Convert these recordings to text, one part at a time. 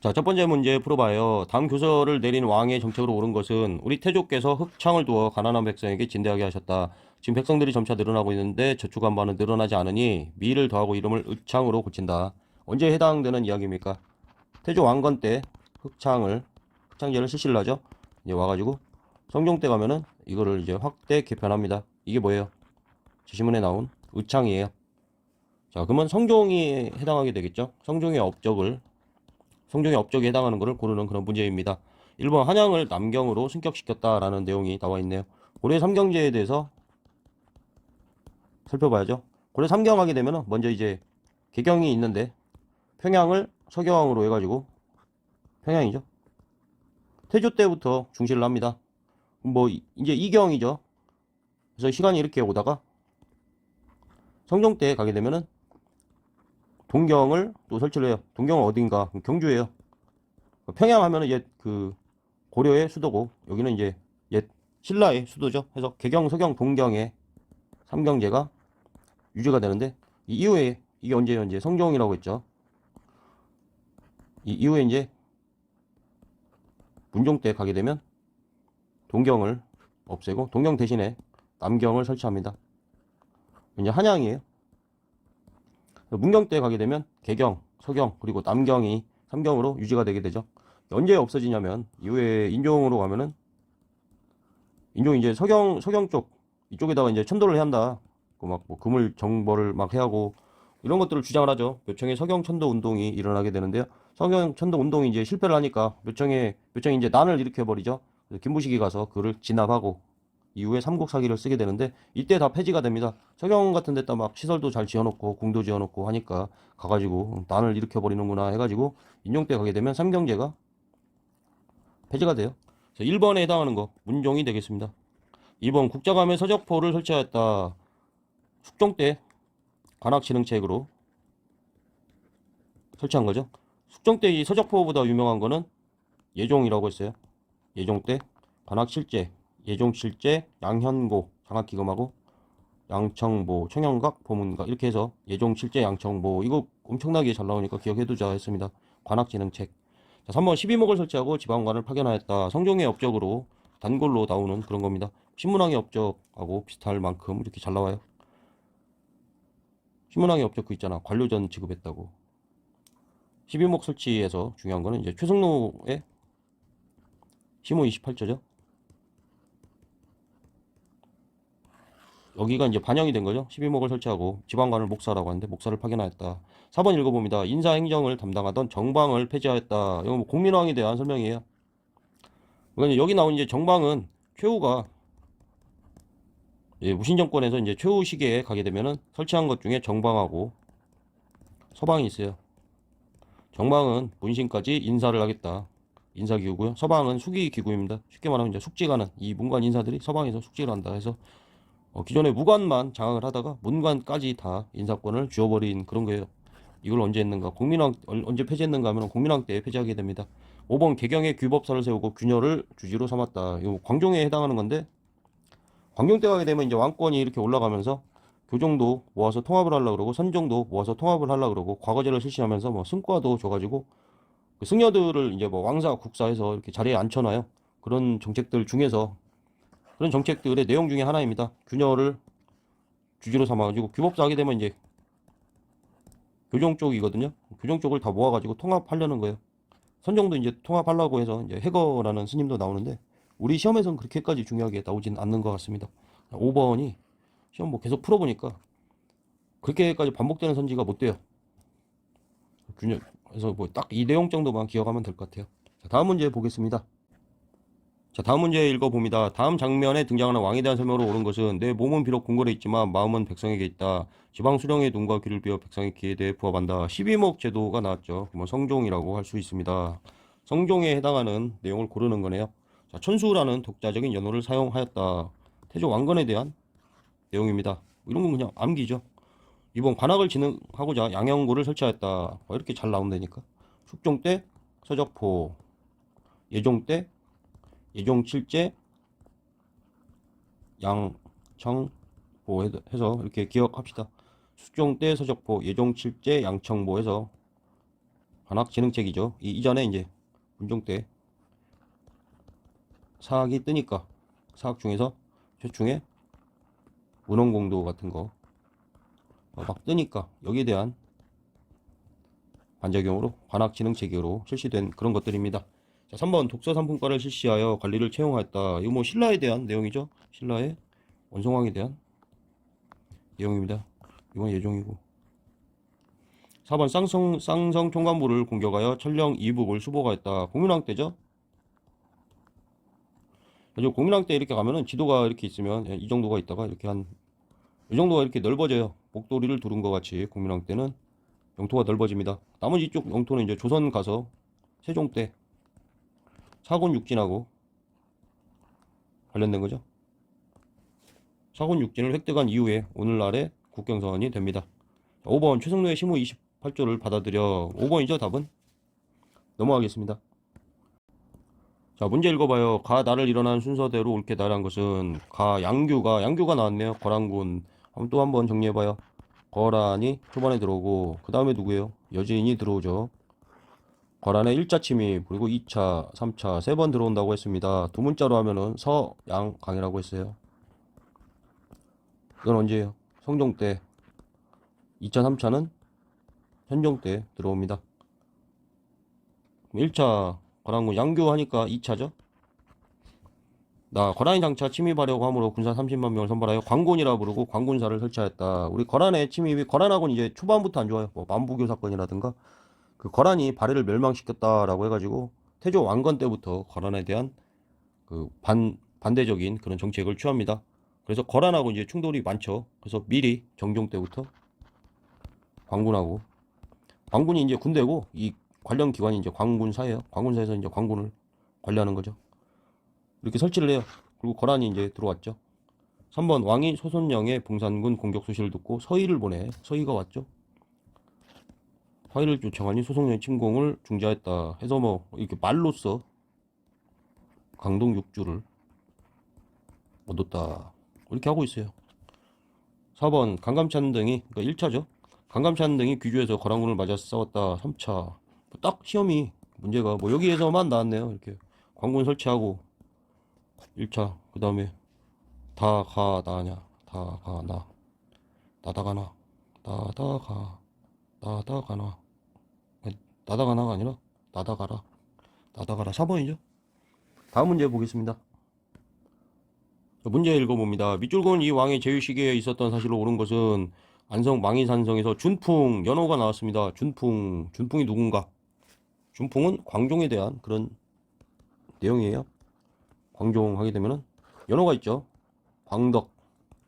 자, 첫 번째 문제 풀어봐요. 다음 교서를 내린 왕의 정책으로 옳은 것은 우리 태조께서 흑창을 두어 가난한 백성에게 진대하게 하셨다. 지금 백성들이 점차 늘어나고 있는데 저축한반은 늘어나지 않으니 미를 더하고 이름을 읍창으로 고친다. 언제 해당되는 이야기입니까? 태조 왕건 때 흑창제를 실시를 하죠. 이제 와가지고 성종 때 가면은 이거를 이제 확대 개편합니다. 이게 뭐예요? 지시문에 나온 의창이에요. 자, 그러면 성종이 해당하게 되겠죠. 성종의 업적에 해당하는 것을 고르는 그런 문제입니다. 1번 한양을 남경으로 승격시켰다라는 내용이 나와 있네요. 고려 삼경제에 대해서 살펴봐야죠. 고려 삼경하게 되면 먼저 이제 개경이 있는데 평양을 서경으로 해가지고 평양이죠. 태조 때부터 중시를 합니다. 뭐 이제 이경이죠. 그래서 시간이 이렇게 오다가 성종 때 가게 되면은 동경을 또 설치를 해요. 동경은 어딘가? 경주예요. 평양 하면은 옛 그 고려의 수도고 여기는 이제 옛 신라의 수도죠. 해서 개경, 서경, 동경의 삼경제가 유지가 되는데 이 이후에 이게 언제예요? 이제 성종이라고 했죠. 이 이후에 이제 문종 때 가게 되면 동경을 없애고 동경 대신에 남경을 설치합니다. 이제 한양이에요. 문경 때 가게 되면 개경, 서경 그리고 남경이 삼경으로 유지가 되게 되죠. 언제 없어지냐면 이후에 인종으로 가면은 인종이 이제 서경 쪽 이쪽에다가 이제 천도를 해야 한다. 그막뭐 금을 정벌을 막 해야 하고 이런 것들을 주장을 하죠. 묘청의 서경 천도 운동이 일어나게 되는데요. 서경 천도 운동이 이제 실패를 하니까 묘청이 이제 난을 일으켜 버리죠. 김부식이 가서 그를 진압하고 이후에 삼국사기를 쓰게 되는데 이때 다 폐지가 됩니다. 서경 같은 데다 막 시설도 잘 지어놓고 궁도 지어놓고 하니까 가가지고 난을 일으켜 버리는구나 해가지고 인종 때 가게 되면 삼경제가 폐지가 돼요. 1번에 해당하는 거 문종이 되겠습니다. 2번 국자감에 서적포를 설치하였다. 숙종 때 관악진흥책으로 설치한 거죠. 숙종 때 이 서적포보다 유명한 거는 예종이라고 했어요. 예종 때 관악실제, 예종실제, 양현고, 장학기금하고 양청보, 청영각, 보문각 이렇게 해서 예종실제, 양청보 이거 엄청나게 잘 나오니까 기억해두자 했습니다. 관악진흥책. 자, 3번 12목을 설치하고 지방관을 파견하였다. 성종의 업적으로 단골로 나오는 그런 겁니다. 신문왕의 업적하고 비슷할 만큼 이렇게 잘 나와요. 신문왕의 업적 그 있잖아. 관료전 지급했다고. 12목 설치에서 중요한 거는 이제 최승로의 시무 28조죠. 여기가 이제 반영이 된 거죠. 12목을 설치하고 지방관을 목사라고 하는데 목사를 파견하였다. 4번 읽어봅니다. 인사행정을 담당하던 정방을 폐지하였다. 이건 뭐 공민왕에 대한 설명이에요. 그러니까 여기 나온 이제 정방은 최후가 무신 정권에서 이제 최후 시기에 가게 되면은 설치한 것 중에 정방하고 서방이 있어요. 정방은 본신까지 인사를 하겠다. 인사기구고요. 서방은 숙위기구입니다. 쉽게 말하면 이제 숙직하는 이 문관 인사들이 서방에서 숙직을 한다 해서 기존에 무관만 장악을 하다가 문관까지 다 인사권을 주어버린 그런 거예요. 이걸 언제 했는가? 공민왕 언제 폐지했는가 하면 공민왕 때 폐지하게 됩니다. 5번 개경의 규법사를 세우고 균열을 주지로 삼았다. 이거 광종에 해당하는 건데 광종 때 가게 되면 이제 왕권이 이렇게 올라가면서 교정도 모아서 통합을 하려고 그러고 선정도 모아서 통합을 하려고 그러고 과거제를 실시하면서 뭐 승과도 줘가지고 그 승려들을 이제 뭐 왕사 국사해서 이렇게 자리에 앉혀놔요. 그런 정책들 중에서 그런 정책들의 내용 중에 하나입니다. 균열을 주지로 삼아가지고 규법사 하게 되면 이제 교정 쪽이거든요. 교정 쪽을 다 모아가지고 통합하려는 거예요. 선정도 이제 통합하려고 해서 이제 해거라는 스님도 나오는데 우리 시험에서는 그렇게까지 중요하게 나오진 않는 것 같습니다. 5번이 시험 뭐 계속 풀어보니까 그렇게까지 반복되는 선지가 못 돼요. 균열. 그래서 뭐 딱 이 내용 정도만 기억하면 될 것 같아요. 자, 다음 문제 보겠습니다. 자, 다음 문제 읽어봅니다. 다음 장면에 등장하는 왕에 대한 설명으로 옳은 것은 내 몸은 비록 궁궐에 있지만 마음은 백성에게 있다. 지방 수령의 눈과 귀를 비워 백성의 귀에 대해 부합한다. 12목 제도가 나왔죠. 뭐 성종이라고 할 수 있습니다. 성종에 해당하는 내용을 고르는 거네요. 자, 천수라는 독자적인 연호를 사용하였다. 태조 왕건에 대한 내용입니다. 이런 건 그냥 암기죠. 이번 관악을 진흥하고자 양형고를 설치하였다. 이렇게 잘 나온다니까. 숙종 때 서적포, 예종 때 예종 7제 양청보 해서 이렇게 기억합시다. 숙종 때 서적포, 예종 7제 양청보 해서 관악진흥책이죠. 이전에 이제 문종 때 사학이 뜨니까 사학 중에서 최충의 문헌공도 같은 거 막 뜨니까 여기에 대한 반작용으로 관악진흥체계로 실시된 그런 것들입니다. 자, 3번 독서 상품과를 실시하여 관리를 채용하였다. 이거 뭐 신라에 대한 내용이죠. 신라의 원성왕에 대한 내용입니다. 이건 예종이고. 4번 쌍성 총관부를 공격하여 천령 이북을 수복하였다. 공민왕 때죠. 그래서 공민왕 때 이렇게 가면은 지도가 이렇게 있으면 이 정도가 있다가 이렇게 이 정도가 이렇게 넓어져요. 목도리를 두른 것 같이 공민왕 때는 영토가 넓어집니다. 나머지 이쪽 영토는 이제 조선 가서 세종 때 사군 육진하고 관련된 거죠. 사군 육진을 획득한 이후에 오늘날의 국경선이 됩니다. 5번 최승로의 시무 28조를 받아들여. 5번이죠 답은. 넘어가겠습니다. 자, 문제 읽어봐요. 가 나를 일어난 순서대로 옳게 나란 것은 가 양규가 나왔네요. 거란군. 또 한번 정리해봐요. 거란이 초반에 들어오고 그 다음에 누구예요? 여진이 들어오죠. 거란의 1차 침입 그리고 2차 3차 3번 들어온다고 했습니다. 두 문자로 하면은 서양강이라고 했어요. 이건 언제예요? 성종 때. 2차 3차는 현종 때 들어옵니다. 1차 거란군 양규하니까 2차죠. 거란이 장차 침입하려고 함으로 군사 30만 명을 선발하여 광군이라 부르고 광군사를 설치하였다. 우리 거란의 침입이 거란하고는 이제 초반부터 안 좋아요. 뭐 만부교 사건이라든가 그 거란이 발해를 멸망시켰다라고 해가지고 태조 왕건 때부터 거란에 대한 그 반대적인 그런 정책을 취합니다. 그래서 거란하고 이제 충돌이 많죠. 그래서 미리 정종 때부터 광군이 이제 군대고 이 관련 기관이 이제 광군사예요. 광군사에서 이제 광군을 관리하는 거죠. 이렇게 설치를 해요. 그리고 거란이 이제 들어왔죠. 3번 왕이 소손령의 봉산군 공격 소식을 듣고 서희를 보내. 서희가 왔죠. 서희를 요청하니 소손령의 침공을 중지하였다. 해서 뭐 이렇게 말로써 강동 6주를 얻었다. 이렇게 하고 있어요. 4번 강감찬 등이 그러니까 1차죠. 강감찬 등이 귀주에서 거란군을 맞아 싸웠다. 3차 딱 시험이 문제가 뭐 여기에서만 나왔네요. 이렇게 광군 설치하고 1차 그 다음에 다가나냐 다가나 나다가나 나다가나가 아니라 나다가라 4번이죠. 다음 문제 보겠습니다. 문제 읽어봅니다. 밑줄건 이 왕의 제위 시기에 있었던 사실로 옳은 것은 안성 망이산성에서 준풍 연호가 나왔습니다. 준풍이 누군가? 준풍은 광종에 대한 그런 내용이에요. 광종 하게 되면은 연호가 있죠. 광덕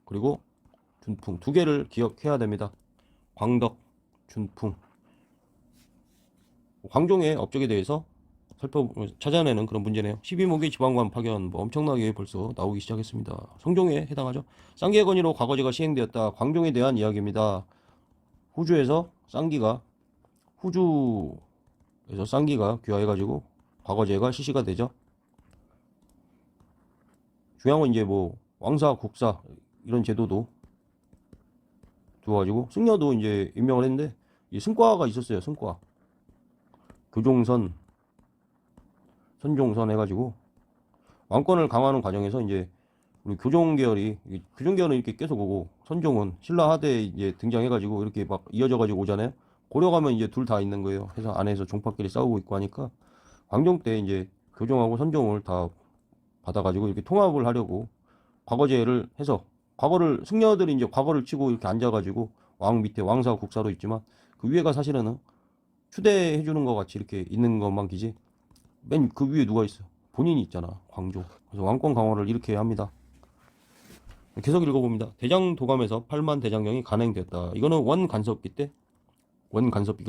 그리고 준풍 두 개를 기억해야 됩니다. 광덕, 준풍. 광종의 업적에 대해서 찾아내는 그런 문제네요. 12목의 지방관 파견 뭐 엄청나게 벌써 나오기 시작했습니다. 성종에 해당하죠. 쌍기의 건의로 과거제가 시행되었다. 광종에 대한 이야기입니다. 후주에서 쌍기가 귀화해가지고 과거제가 실시가 되죠. 중요한 건 이제 뭐 왕사, 국사 이런 제도도 두어가지고 승려도 이제 임명을 했는데 이 승과가 있었어요. 승과 교종선, 선종선 해가지고 왕권을 강화하는 과정에서 이제 우리 교종계열은 이렇게 계속 오고 선종은 신라 하대에 이제 등장해가지고 이렇게 막 이어져가지고 오잖아요. 고려 가면 이제 둘 다 있는 거예요. 해서 안에서 종파끼리 싸우고 있고 하니까 광종 때 이제 교종하고 선종을 다 받아가지고 이렇게 통합을 하려고 과거제를 해서 승려들이 이제 과거를 치고 이렇게 앉아가지고 왕 밑에 왕사 국사로 있지만 그 위에가 사실은 추대해주는 것 같이 이렇게 있는 것만 기지 맨 그 위에 누가 있어? 본인이 있잖아. 광종. 그래서 왕권 강화를 이렇게 합니다. 계속 읽어봅니다. 대장 도감에서 8만 대장경이 간행됐다. 이거는 원간섭기가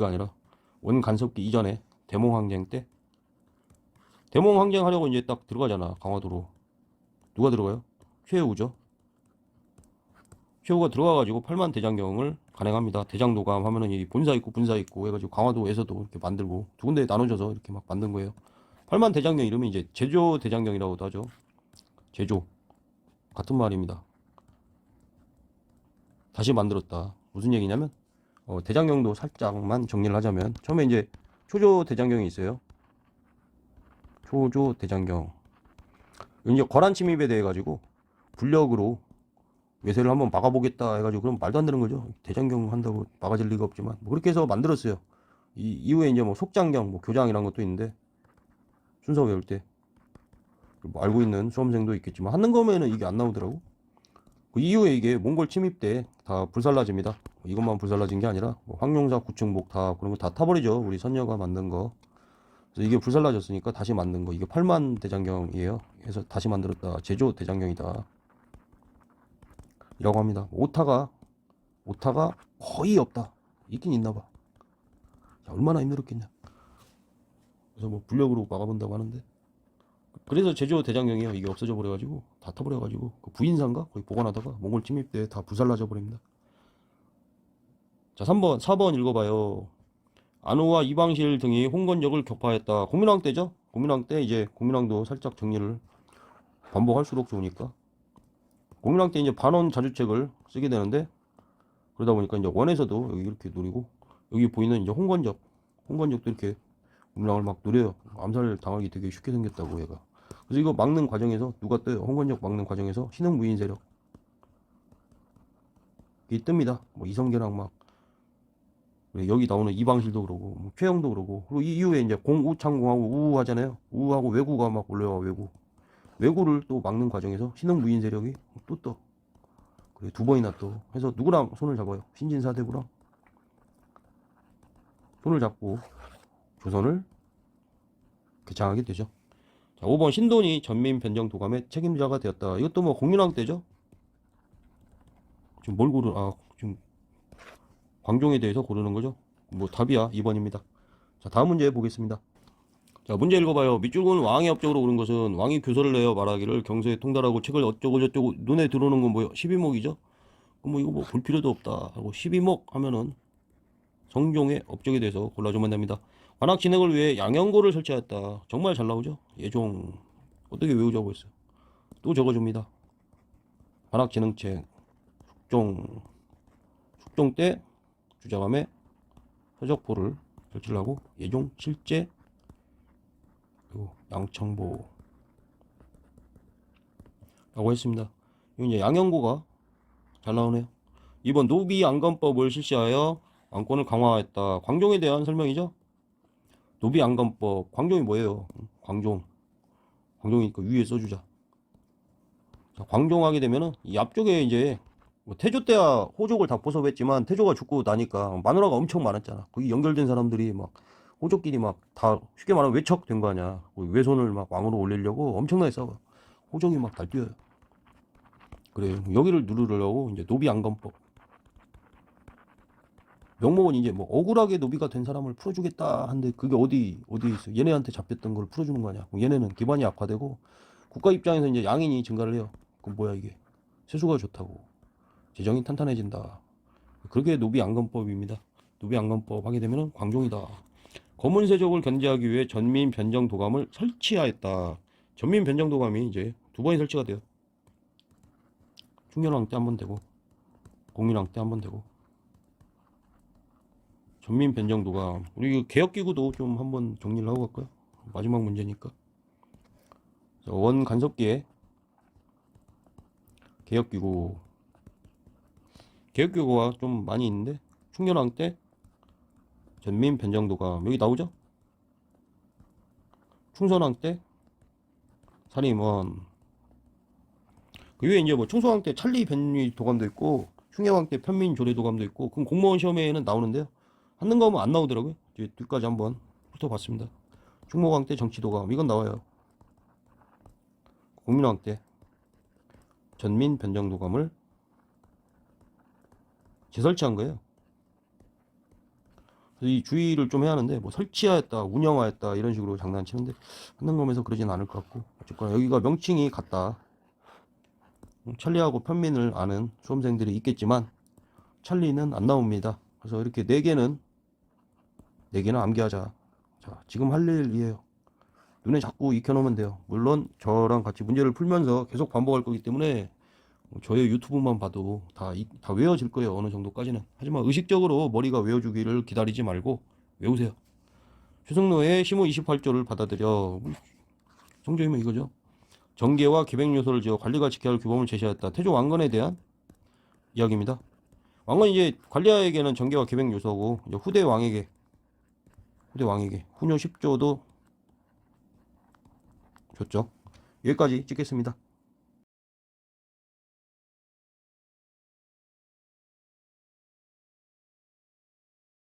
아니라 원간섭기 이전에 대몽항쟁 때 대몽항쟁 하려고 이제 딱 들어가잖아. 강화도로. 누가 들어가요? 최우죠. 최우가 들어가가지고 8만 대장경을 간행합니다. 대장도감 하면은 이 본사 있고 분사 있고 해가지고 강화도에서도 이렇게 만들고 두 군데 나눠져서 이렇게 막 만든 거예요. 8만 대장경 이름이 이제 제조 대장경이라고도 하죠. 제조 같은 말입니다. 다시 만들었다. 무슨 얘기냐면 대장경도 살짝만 정리를 하자면 처음에 이제 초조 대장경이 있어요. 초조 대장경. 이제 거란 침입에 대해 가지고 불력으로 외세를 한번 막아보겠다 해가지고, 그럼 말도 안 되는 거죠. 대장경 한다고 막아질 리가 없지만 뭐 그렇게 해서 만들었어요. 이후에 이제 뭐 속장경, 뭐 교장 이런 것도 있는데, 순서 외울 때 뭐 알고 있는 수험생도 있겠지만 한능검에는 이게 안 나오더라고. 그 이후에 이게 몽골 침입 때 다 불살라집니다. 이것만 불살라진 게 아니라 뭐 황룡사 구층목 다 그런 거 다 타버리죠. 우리 선녀가 만든 거. 그래서 이게 불살라졌으니까 다시 만든 거. 이게 8만 대장경이에요. 그래서 다시 만들었다. 제조 대장경이다. 이라고 합니다. 오타가 거의 없다. 있긴 있나 봐. 자, 얼마나 힘들었겠냐. 그래서 뭐 불력으로 막아본다고 하는데, 그래서 제조 대장경이요. 이게 없어져 버려가지고 다 타버려가지고 그 부인사인가 거기 보관하다가 몽골 침입 때 다 불살라져 버립니다. 자, 4번 읽어봐요. 안후와 이방실 등이 홍건적을 격파했다. 공민왕 때죠. 공민왕 때 이제 공민왕도 살짝 정리를 반복할수록 좋으니까, 공민왕 때 이제 반원 자주책을 쓰게 되는데, 그러다 보니까 이제 원에서도 여기 이렇게 노리고, 여기 보이는 이제 홍건적도 이렇게 공민왕을 막 노려요. 암살 당하기 되게 쉽게 생겼다고 얘가. 그래서 이거 막는 과정에서 누가 떠요? 홍건적 막는 과정에서 신흥무인 세력 이 뜹니다. 뭐 이성계랑 막 여기 나오는 이방실도 그러고 뭐 최영도 그러고, 그리고 이 이후에 이제 공우창공하고 우우 하잖아요. 우우하고 외구가 막 올려와. 외구를 또 막는 과정에서 신흥무인 세력이 또 떠. 그래, 2번이나 또 해서 누구랑 손을 잡아요? 신진사대구랑 손을 잡고 조선을 개창하게 되죠. 자, 5번 신돈이 전민 변정 도감의 책임자가 되었다. 이것도 뭐 공민왕 때죠. 지금 뭘 지금 광종에 대해서 고르는 거죠. 뭐 답이야 2번입니다. 자, 다음 문제 보겠습니다. 자, 문제 읽어봐요. 밑줄은 왕의 업적으로 오른 것은 왕이 교서를 내어 말하기를 경서에 통달하고 책을 어쩌고 저쩌고. 눈에 들어오는 건 뭐요? 12목이죠. 뭐 이거 뭐 볼 필요도 없다 하고 12목 하면은 성종의 업적에 대해서 골라주면 됩니다. 관악 진행을 위해 양형고를 설치하였다. 정말 잘 나오죠. 예종 어떻게 외우자고 했어요. 또 적어줍니다. 관악 진흥책 숙종 때 주자감에 서적포를 설치를 하고 예종 실제 그리고 양청보 라고 했습니다. 이거 이제 양형고가 잘 나오네요. 2번 노비 안건법을 실시하여 왕권을 강화했다. 광종에 대한 설명이죠. 노비 안건법. 광종이 뭐예요? 광종이니까 위에 써주자. 자, 광종하게 되면은 이 앞쪽에 이제 뭐 태조 때야 호족을 다 포섭했지만 태조가 죽고 나니까 마누라가 엄청 많았잖아. 거기 연결된 사람들이 막 호족끼리 막 다 쉽게 말하면 외척된 거 아니야. 외손을 막 왕으로 올리려고 엄청나게 싸워. 호족이 막 달뛰어요. 그래, 여기를 누르려고 이제 노비 안건법. 명목은 이제 뭐 억울하게 노비가 된 사람을 풀어주겠다 한데, 그게 어디 있어? 얘네한테 잡혔던 걸 풀어주는 거 아니야. 얘네는 기반이 악화되고 국가 입장에서 이제 양인이 증가를 해요. 그럼 뭐야 이게? 세수가 좋다고 재정이 탄탄해진다. 그게 노비 안건법입니다. 노비 안건법 하게 되면은 광종이다. 거문세족을 견제하기 위해 전민 변정 도감을 설치하였다. 전민 변정 도감이 이제 2번이 설치가 돼요. 충렬왕 때 한 번 되고 공민왕 때 한 번 되고. 전민 변정 도감, 우리 개혁기구도 좀 한번 정리를 하고 갈까요? 마지막 문제니까. 원 간섭기에 개혁기구가 좀 많이 있는데, 충렬왕 때 전민 변정 도감 여기 나오죠? 충선왕 때 살인원. 그 위에 이제 뭐 충선왕 때 찰리 변위 도감도 있고 충혜왕 때 편민 조례 도감도 있고, 그럼 공무원 시험에는 나오는데요. 한능검은 안 나오더라고요. 이제 뒤까지 한번 훑어봤습니다. 충무왕 때 정치도감 이건 나와요. 공민왕 때 전민 변정도감을 재설치한 거예요. 그래서 이 주의를 좀 해야 하는데, 뭐 설치하였다, 운영하였다 이런 식으로 장난치는데 한능검에서 그러진 않을 것 같고, 어쨌거나 여기가 명칭이 같다. 찰리하고 편민을 아는 수험생들이 있겠지만 찰리는 안 나옵니다. 그래서 이렇게 4개는 암기하자. 자, 지금 할 일이에요. 눈에 자꾸 익혀놓으면 돼요. 물론 저랑 같이 문제를 풀면서 계속 반복할 거기 때문에 저의 유튜브만 봐도 다 외워질 거예요. 어느 정도까지는. 하지만 의식적으로 머리가 외워주기를 기다리지 말고 외우세요. 추승로의 시무 28조를 받아들여. 성조이면 이거죠. 정계와 기백 요소를 지어 관리가 지켜야 할 규범을 제시하였다. 태조 왕건에 대한 이야기입니다. 왕건이 이제 관리하에게는 정계와 기백 요소고, 이제 후대 왕에게 훈요 10조도 줬죠. 여기까지 찍겠습니다.